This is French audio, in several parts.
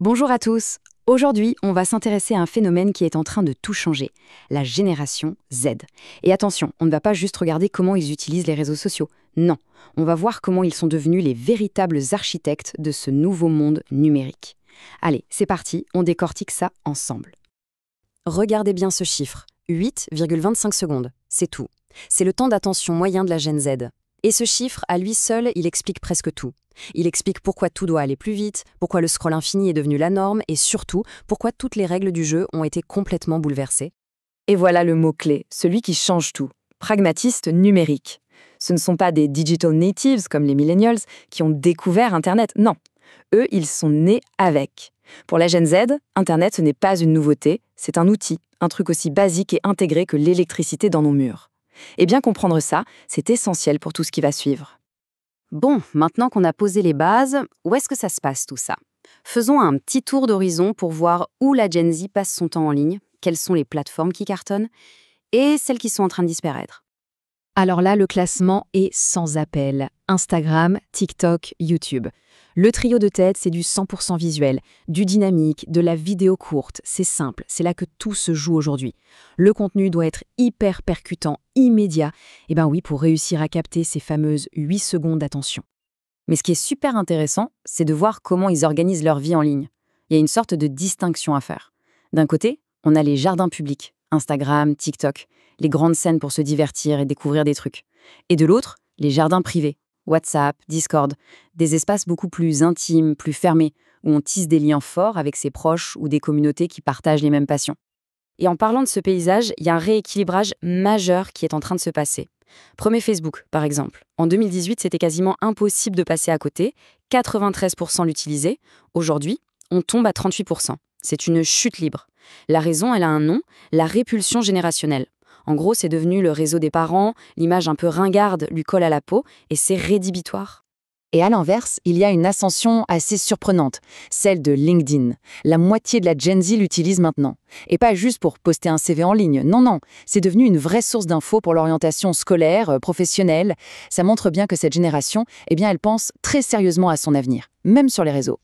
Bonjour à tous. Aujourd'hui, on va s'intéresser à un phénomène qui est en train de tout changer, la génération Z. Et attention, on ne va pas juste regarder comment ils utilisent les réseaux sociaux. Non, on va voir comment ils sont devenus les véritables architectes de ce nouveau monde numérique. Allez, c'est parti, on décortique ça ensemble. Regardez bien ce chiffre, 8,25 secondes, c'est tout. C'est le temps d'attention moyen de la Gen Z. Et ce chiffre, à lui seul, il explique presque tout. Il explique pourquoi tout doit aller plus vite, pourquoi le scroll infini est devenu la norme et surtout, pourquoi toutes les règles du jeu ont été complètement bouleversées. Et voilà le mot-clé, celui qui change tout. Pragmatiste numérique. Ce ne sont pas des digital natives comme les millennials qui ont découvert Internet, non. Eux, ils sont nés avec. Pour la Gen Z, Internet, ce n'est pas une nouveauté, c'est un outil, un truc aussi basique et intégré que l'électricité dans nos murs. Et bien comprendre ça, c'est essentiel pour tout ce qui va suivre. Bon, maintenant qu'on a posé les bases, où est-ce que ça se passe tout ça? Faisons un petit tour d'horizon pour voir où la Gen Z passe son temps en ligne, quelles sont les plateformes qui cartonnent et celles qui sont en train de disparaître. Alors là, le classement est sans appel. Instagram, TikTok, YouTube. Le trio de tête, c'est du 100% visuel, du dynamique, de la vidéo courte. C'est simple, c'est là que tout se joue aujourd'hui. Le contenu doit être hyper percutant, immédiat. Et ben oui, pour réussir à capter ces fameuses 8 secondes d'attention. Mais ce qui est super intéressant, c'est de voir comment ils organisent leur vie en ligne. Il y a une sorte de distinction à faire. D'un côté, on a les jardins publics, Instagram, TikTok, les grandes scènes pour se divertir et découvrir des trucs. Et de l'autre, les jardins privés, WhatsApp, Discord, des espaces beaucoup plus intimes, plus fermés, où on tisse des liens forts avec ses proches ou des communautés qui partagent les mêmes passions. Et en parlant de ce paysage, il y a un rééquilibrage majeur qui est en train de se passer. Prenez Facebook, par exemple. En 2018, c'était quasiment impossible de passer à côté. 93% l'utilisaient. Aujourd'hui, on tombe à 38%. C'est une chute libre. La raison, elle a un nom, la répulsion générationnelle. En gros, c'est devenu le réseau des parents, l'image un peu ringarde lui colle à la peau, et c'est rédhibitoire. Et à l'inverse, il y a une ascension assez surprenante, celle de LinkedIn. La moitié de la Gen Z l'utilise maintenant. Et pas juste pour poster un CV en ligne, non, c'est devenu une vraie source d'infos pour l'orientation scolaire, professionnelle. Ça montre bien que cette génération, elle pense très sérieusement à son avenir, même sur les réseaux.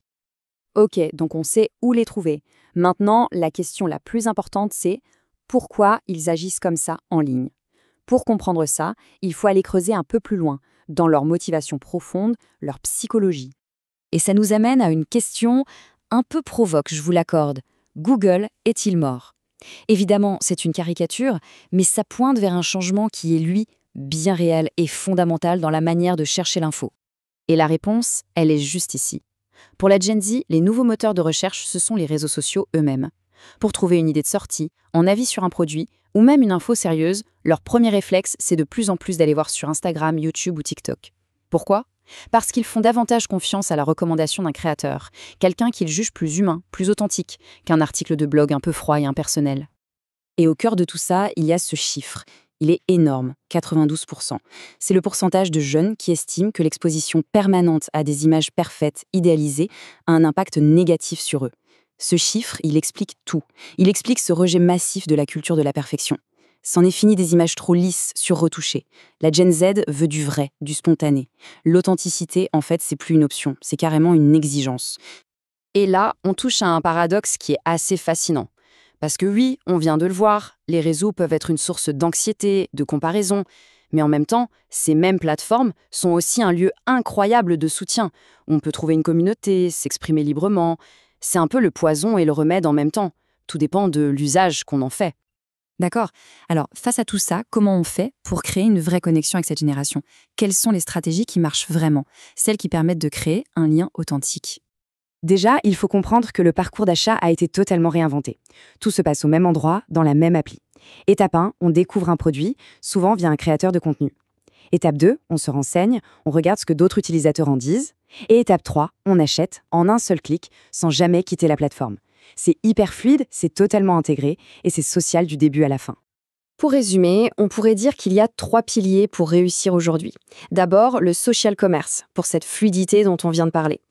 Ok, donc on sait où les trouver. Maintenant, la question la plus importante, c'est pourquoi ils agissent comme ça en ligne. Pour comprendre ça, il faut aller creuser un peu plus loin, dans leur motivation profonde, leur psychologie. Et ça nous amène à une question un peu provoque, je vous l'accorde. Google est-il mort? Évidemment, c'est une caricature, mais ça pointe vers un changement qui est, lui, bien réel et fondamental dans la manière de chercher l'info. Et la réponse, elle est juste ici. Pour la Gen Z, les nouveaux moteurs de recherche, ce sont les réseaux sociaux eux-mêmes. Pour trouver une idée de sortie, un avis sur un produit ou même une info sérieuse, leur premier réflexe, c'est de plus en plus d'aller voir sur Instagram, YouTube ou TikTok. Pourquoi? Parce qu'ils font davantage confiance à la recommandation d'un créateur, quelqu'un qu'ils jugent plus humain, plus authentique, qu'un article de blog un peu froid et impersonnel. Et au cœur de tout ça, il y a ce chiffre. Il est énorme, 92%. C'est le pourcentage de jeunes qui estiment que l'exposition permanente à des images parfaites, idéalisées, a un impact négatif sur eux. Ce chiffre, il explique tout. Il explique ce rejet massif de la culture de la perfection. C'en est fini des images trop lisses, surretouchées. La Gen Z veut du vrai, du spontané. L'authenticité, en fait, c'est plus une option, c'est carrément une exigence. Et là, on touche à un paradoxe qui est assez fascinant. Parce que oui, on vient de le voir, les réseaux peuvent être une source d'anxiété, de comparaison, mais en même temps, ces mêmes plateformes sont aussi un lieu incroyable de soutien. On peut trouver une communauté, s'exprimer librement. C'est un peu le poison et le remède en même temps. Tout dépend de l'usage qu'on en fait. D'accord. Alors, face à tout ça, comment on fait pour créer une vraie connexion avec cette génération? Quelles sont les stratégies qui marchent vraiment? Celles qui permettent de créer un lien authentique. Déjà, il faut comprendre que le parcours d'achat a été totalement réinventé. Tout se passe au même endroit, dans la même appli. Étape 1, on découvre un produit, souvent via un créateur de contenu. Étape 2, on se renseigne, on regarde ce que d'autres utilisateurs en disent. Et étape 3, on achète en un seul clic, sans jamais quitter la plateforme. C'est hyper fluide, c'est totalement intégré et c'est social du début à la fin. Pour résumer, on pourrait dire qu'il y a 3 piliers pour réussir aujourd'hui. D'abord, le social commerce, pour cette fluidité dont on vient de parler.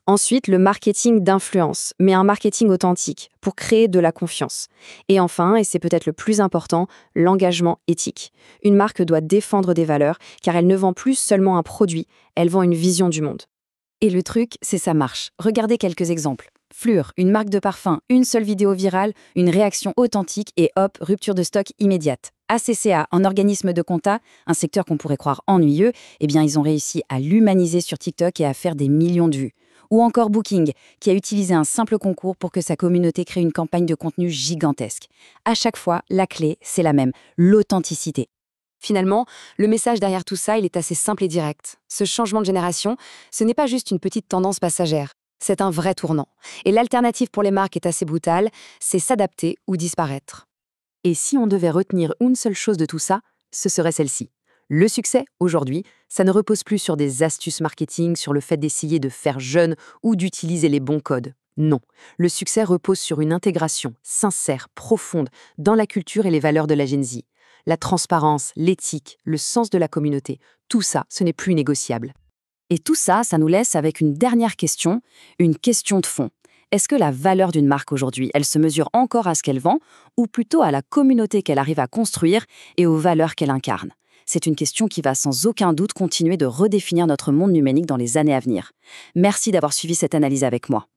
Ensuite, le marketing d'influence, mais un marketing authentique, pour créer de la confiance. Et enfin, et c'est peut-être le plus important, l'engagement éthique. Une marque doit défendre des valeurs, car elle ne vend plus seulement un produit, elle vend une vision du monde. Et le truc, c'est ça marche. Regardez quelques exemples. Fleur, une marque de parfum, une seule vidéo virale, une réaction authentique et hop, rupture de stock immédiate. ACCA, un organisme de compta, un secteur qu'on pourrait croire ennuyeux, eh bien ils ont réussi à l'humaniser sur TikTok et à faire des millions de vues. Ou encore Booking, qui a utilisé un simple concours pour que sa communauté crée une campagne de contenu gigantesque. À chaque fois, la clé, c'est la même, l'authenticité. Finalement, le message derrière tout ça, il est assez simple et direct. Ce changement de génération, ce n'est pas juste une petite tendance passagère. C'est un vrai tournant. Et l'alternative pour les marques est assez brutale, c'est s'adapter ou disparaître. Et si on devait retenir une seule chose de tout ça, ce serait celle-ci. Le succès, aujourd'hui, ça ne repose plus sur des astuces marketing, sur le fait d'essayer de faire jeune ou d'utiliser les bons codes. Non, le succès repose sur une intégration sincère, profonde, dans la culture et les valeurs de la Gen Z. La transparence, l'éthique, le sens de la communauté, tout ça, ce n'est plus négociable. Et tout ça, ça nous laisse avec une question de fond. Est-ce que la valeur d'une marque aujourd'hui, elle se mesure encore à ce qu'elle vend, ou plutôt à la communauté qu'elle arrive à construire et aux valeurs qu'elle incarne? C'est une question qui va sans aucun doute continuer de redéfinir notre monde numérique dans les années à venir. Merci d'avoir suivi cette analyse avec moi.